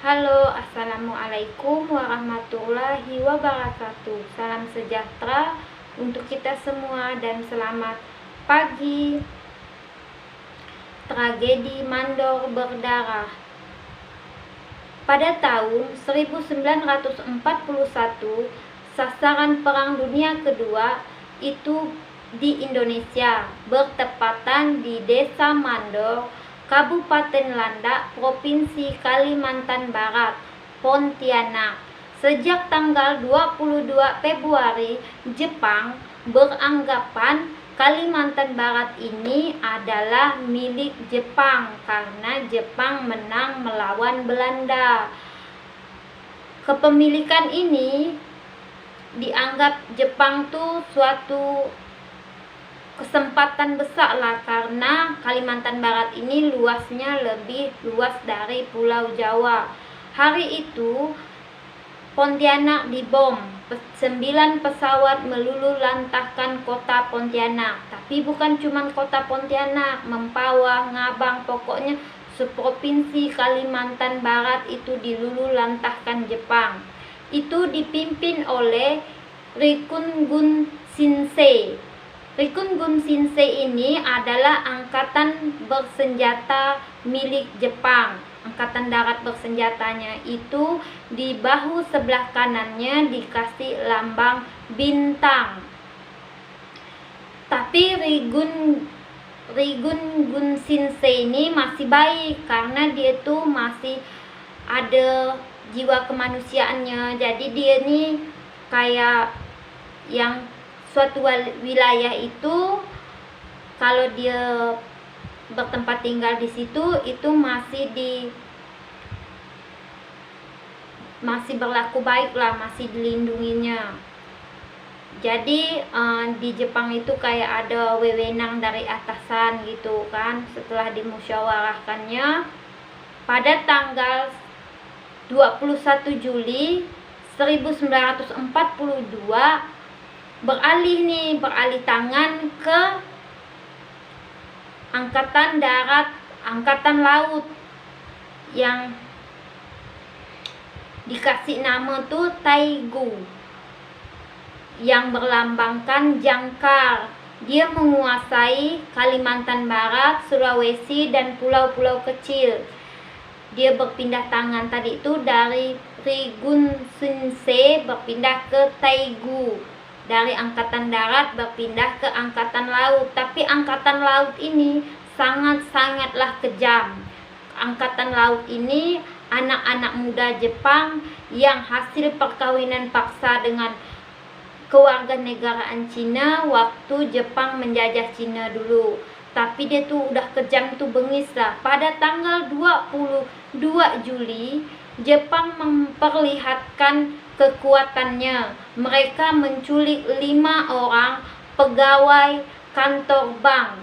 Halo, assalamualaikum warahmatullahi wabarakatuh. Salam sejahtera untuk kita semua dan selamat pagi. Tragedi Mandor berdarah. Pada tahun 1941, sasaran Perang Dunia Kedua itu di Indonesia, bertepatan di Desa Mandor, Kabupaten Landak, Provinsi Kalimantan Barat, Pontianak. Sejak tanggal 22 Februari, Jepang beranggapan Kalimantan Barat ini adalah milik Jepang karena Jepang menang melawan Belanda. Kepemilikan ini dianggap Jepang tuh suatu kesempatan besar lah, karena Kalimantan Barat ini luasnya lebih luas dari Pulau Jawa. Hari itu Pontianak dibom. 9 pesawat meluluh lantahkan kota Pontianak. Tapi bukan cuma kota Pontianak, Mempawah, Ngabang, pokoknya seprovinsi Kalimantan Barat itu diluluh lantahkan Jepang. Itu dipimpin oleh Rikun Gun Shinsei. Rikun Gun Shinsei ini adalah angkatan bersenjata milik Jepang. Angkatan darat bersenjatanya itu di bahu sebelah kanannya dikasih lambang bintang. Tapi Rikun Gun Shinsei ini masih baik karena dia tuh masih ada jiwa kemanusiaannya. Jadi dia ini kayak yang suatu wilayah itu kalau dia bertempat tinggal di situ itu masih berlaku baik lah, masih dilindunginya. Jadi di Jepang itu kayak ada wewenang dari atasan gitu kan. Setelah dimusyawarahkannya pada tanggal 21 Juli 1942 beralih tangan ke angkatan darat, angkatan laut yang dikasih nama tuh Taigu, yang berlambangkan jangkar. Dia menguasai Kalimantan Barat, Sulawesi dan pulau-pulau kecil. Dia berpindah tangan tadi itu dari Rikun Shinsei berpindah ke Taigu. Dari angkatan darat berpindah ke angkatan laut. Tapi angkatan laut ini sangat-sangatlah kejam. Angkatan laut ini anak-anak muda Jepang yang hasil perkawinan paksa dengan kewarganegaraan Cina waktu Jepang menjajah Cina dulu. Tapi dia tuh udah kejam tuh, bengis lah. Pada tanggal 22 Juli Jepang memperlihatkan kekuatannya. Mereka menculik 5 orang pegawai kantor bank.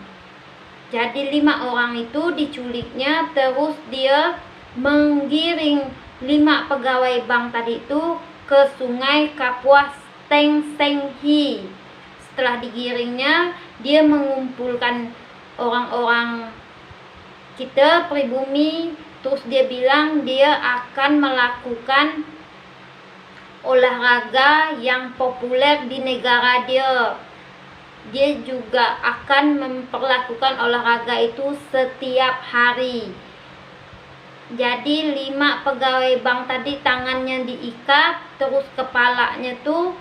Jadi 5 orang itu diculiknya, terus dia menggiring 5 pegawai bank tadi itu ke sungai Kapuas Tengsenghi. Setelah digiringnya, dia mengumpulkan orang-orang kita pribumi, terus dia bilang dia akan melakukan olahraga yang populer di negara dia. Dia juga akan memperlakukan olahraga itu setiap hari. Jadi 5 pegawai bank tadi tangannya diikat, terus kepalanya tuh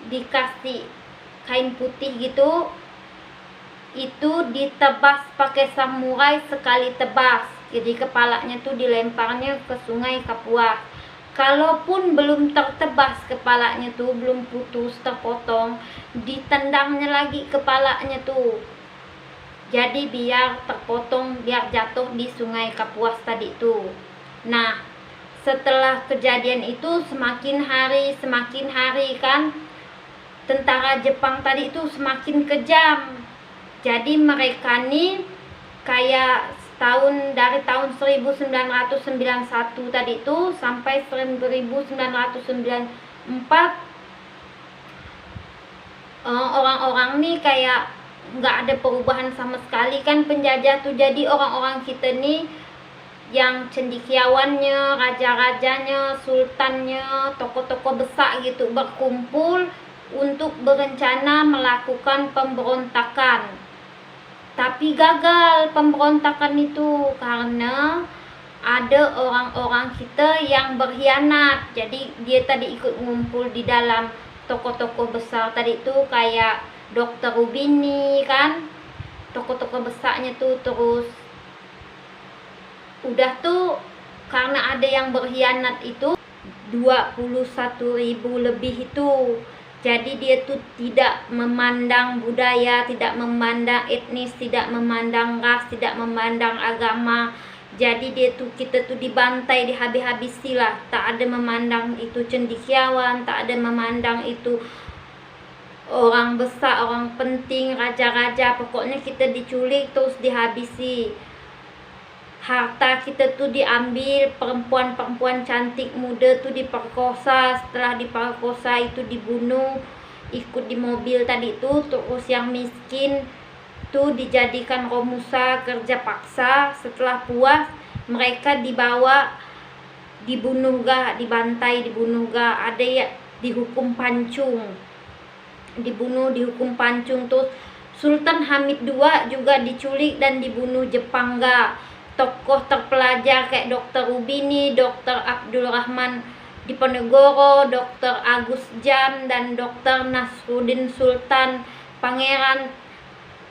dikasih kain putih gitu. Itu ditebas pakai samurai sekali tebas. Jadi kepalanya tuh dilemparnya ke sungai Kapuas. Kalaupun belum tertebas kepalanya tuh, belum putus, terpotong, ditendangnya lagi kepalanya tuh. Jadi biar terpotong, biar jatuh di sungai Kapuas tadi tuh. Nah, setelah kejadian itu semakin hari kan tentara Jepang tadi itu semakin kejam. Jadi mereka nih kayak dari tahun 1991 tadi itu sampai 1994 orang-orang nih kayak nggak ada perubahan sama sekali kan penjajah tuh. Jadi orang-orang kita nih yang cendekiawannya, raja-rajanya, sultannya, tokoh-tokoh besar gitu berkumpul untuk berencana melakukan pemberontakan. Tapi gagal pemberontakan itu karena ada orang-orang kita yang berkhianat. Jadi dia tadi ikut ngumpul di dalam tokoh-tokoh besar tadi tuh kayak Dr. Rubini kan, tokoh-tokoh besarnya tuh. Terus udah tuh karena ada yang berkhianat itu 21.000 lebih itu. Jadi dia tuh tidak memandang budaya, tidak memandang etnis, tidak memandang ras, tidak memandang agama. Jadi kita tuh dibantai, dihabis-habisi lah. Tak ada memandang itu cendekiawan, tak ada memandang itu orang besar, orang penting, raja-raja. Pokoknya kita diculik terus dihabisi. Harta kita tuh diambil, perempuan-perempuan cantik muda tuh diperkosa, setelah diperkosa itu dibunuh, ikut di mobil tadi tuh. Terus yang miskin tuh dijadikan romusa, kerja paksa. Setelah puas mereka dibawa, dibunuh gak, dibantai, dibunuh gak. Ada ya dihukum pancung, dihukum pancung. Terus Sultan Hamid II juga diculik dan dibunuh Jepang gak. Tokoh terpelajar kayak Dr. Rubini, Dr. Abdul Rahman Diponegoro, Dr. Agus Jam, dan Dr. Nasruddin Sultan Pangeran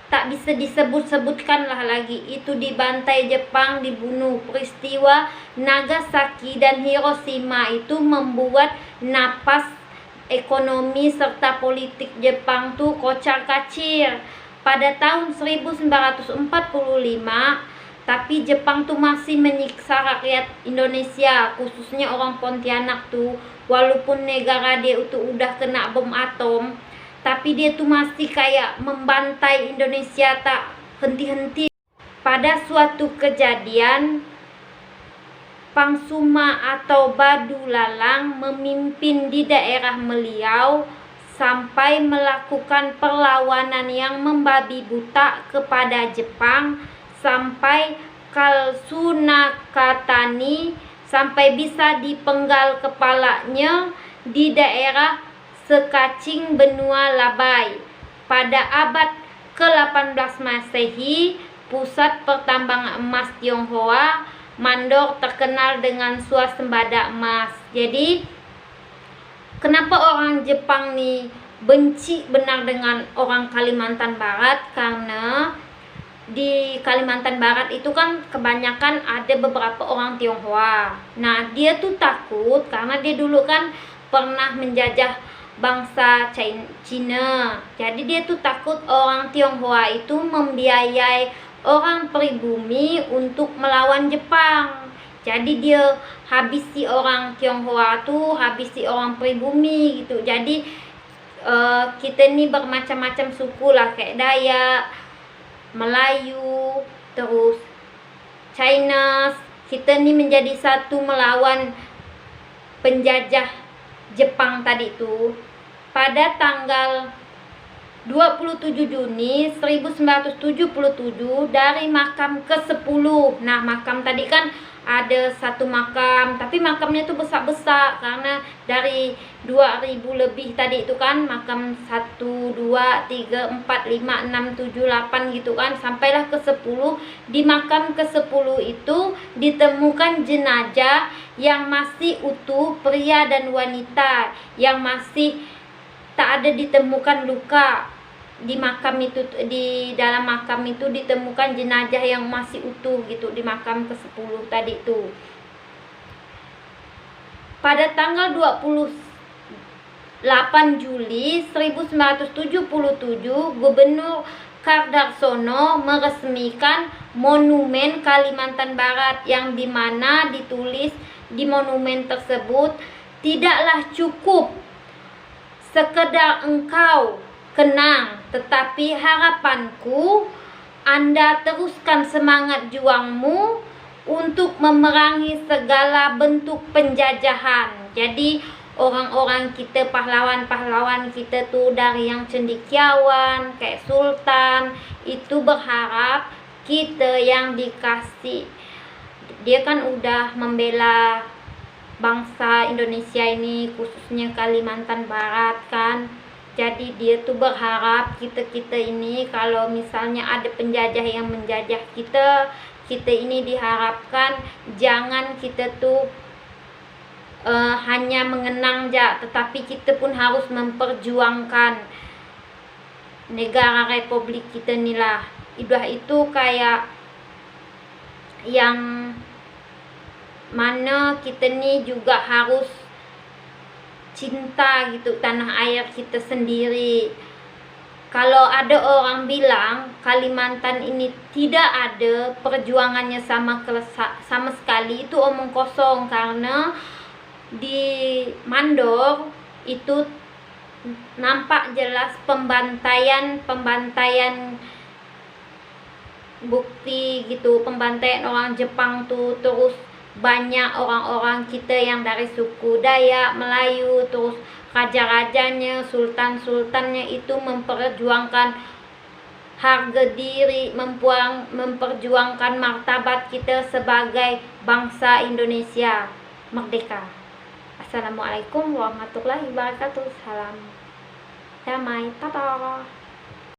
tak bisa disebut-sebutkan lah lagi. Itu dibantai Jepang, dibunuh. Peristiwa Nagasaki dan Hiroshima itu membuat napas ekonomi serta politik Jepang tuh kocar-kacir. Pada tahun 1945 tapi Jepang tuh masih menyiksa rakyat Indonesia, khususnya orang Pontianak tuh. Walaupun negara dia itu udah kena bom atom, tapi dia tuh masih kayak membantai Indonesia tak henti-henti. Pada suatu kejadian, Pangsuma atau Badu Lalang memimpin di daerah Meliau sampai melakukan perlawanan yang membabi buta kepada Jepang, sampai Kalsunakatani, sampai bisa dipenggal kepalanya di daerah Sekacing benua Labai. Pada abad ke-18 Masehi, pusat pertambangan emas Tionghoa, Mandor terkenal dengan swasembada emas. Jadi kenapa orang Jepang nih benci benar dengan orang Kalimantan Barat? Karena di Kalimantan Barat itu kan kebanyakan ada beberapa orang Tionghoa. Nah, dia tuh takut karena dia dulu kan pernah menjajah bangsa Cina. Jadi dia tuh takut orang Tionghoa itu membiayai orang pribumi untuk melawan Jepang. Jadi dia habisi orang Tionghoa tuh, habisi orang pribumi gitu. Jadi kita nih bermacam-macam suku lah, kayak Dayak, Melayu, terus Chinese. Kita nih menjadi satu melawan penjajah Jepang tadi tuh. Pada tanggal 27 Juni 1977 dari makam ke-10. Nah, makam tadi kan ada satu makam, tapi makamnya tuh besar-besar karena dari 2000 lebih tadi itu kan, makam 1, 2, 3, 4, 5, 6, 7, 8 gitu kan, sampailah ke-10. Di makam ke-10 itu ditemukan jenazah yang masih utuh, pria dan wanita, yang masih tak ada ditemukan luka. Di makam itu, di dalam makam itu ditemukan jenazah yang masih utuh gitu, di makam ke-10 tadi itu. Pada tanggal 28 Juli 1977, Gubernur Kardarsono meresmikan Monumen Kalimantan Barat, yang dimana ditulis di monumen tersebut, "Tidaklah cukup sekedar engkau kenang, tetapi harapanku Anda teruskan semangat juangmu untuk memerangi segala bentuk penjajahan." Jadi orang-orang kita, pahlawan-pahlawan kita tuh dari yang cendekiawan kayak Sultan itu berharap kita yang dikasih Dia kan udah membela bangsa Indonesia ini, khususnya Kalimantan Barat kan. Jadi dia tuh berharap kita ini kalau misalnya ada penjajah yang menjajah kita ini diharapkan jangan kita tuh hanya mengenang aja, tetapi kita pun harus memperjuangkan negara Republik kita inilah. Udah itu kayak yang mana kita nih juga harus cinta gitu tanah air kita sendiri. Kalau ada orang bilang Kalimantan ini tidak ada perjuangannya sama sekali, itu omong kosong, karena di Mandor itu nampak jelas pembantaian bukti gitu, pembantaian orang Jepang tuh. Terus banyak orang-orang kita yang dari suku Dayak, Melayu, terus raja-rajanya, sultan-sultannya itu memperjuangkan harga diri, memperjuangkan martabat kita sebagai bangsa Indonesia merdeka. Assalamualaikum warahmatullahi wabarakatuh. Salam damai, tata.